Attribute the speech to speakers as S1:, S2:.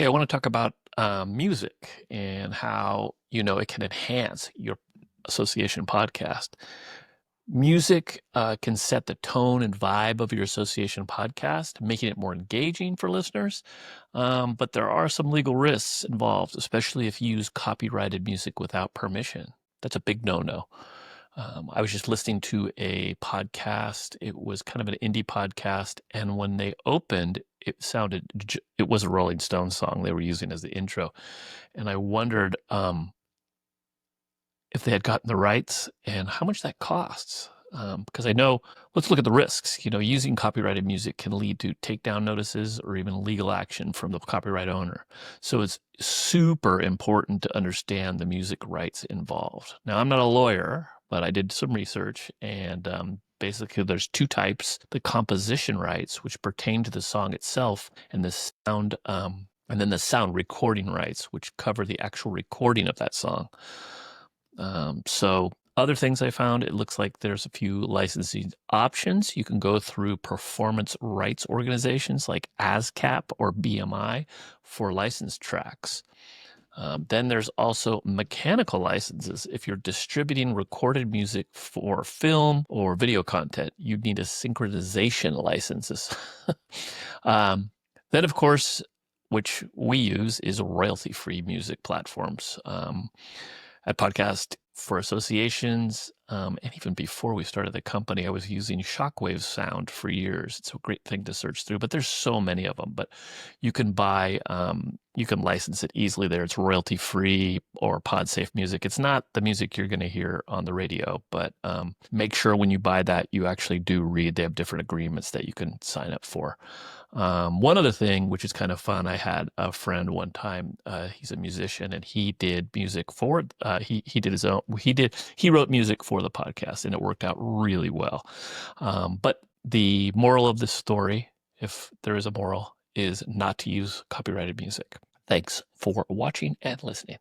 S1: Okay, I want to talk about music and how, it can enhance your association podcast. Music can set the tone and vibe of your association podcast, making it more engaging for listeners. But there are some legal risks involved, especially if you use copyrighted music without permission. That's a big no-no. I was just listening to a podcast. It was kind of an indie podcast, and when they opened, it was a Rolling Stones song they were using as the intro, and I wondered if they had gotten the rights and how much that costs. Because I know, let's look at the risks. Using copyrighted music can lead to takedown notices or even legal action from the copyright owner. So it's super important to understand the music rights involved. Now, I'm not a lawyer, but I did some research, and basically there's two types: the composition rights, which pertain to the song itself, and the sound, and then the sound recording rights, which cover the actual recording of that song. So other things I found, it looks like there's a few licensing options. You can go through performance rights organizations like ASCAP or BMI for licensed tracks. Then there's also mechanical licenses. If you're distributing recorded music for film or video content, you need a synchronization licenses. Then, of course, which we use, is royalty-free music platforms. At Podcast for Associations, and even before we started the company, I was using Shockwave Sound for years. It's a great thing to search through, but there's so many of them. But you can you can license it easily there. It's royalty free, or PodSafe Music. It's not the music you're going to hear on the radio, but make sure when you buy that, you actually do read. They have different agreements that you can sign up for. One other thing, which is kind of fun, I had a friend one time. He's a musician, and he did music for. He did his own. He wrote music for the podcast, and it worked out really well. But the moral of this story, if there is a moral, is not to use copyrighted music. Thanks for watching and listening.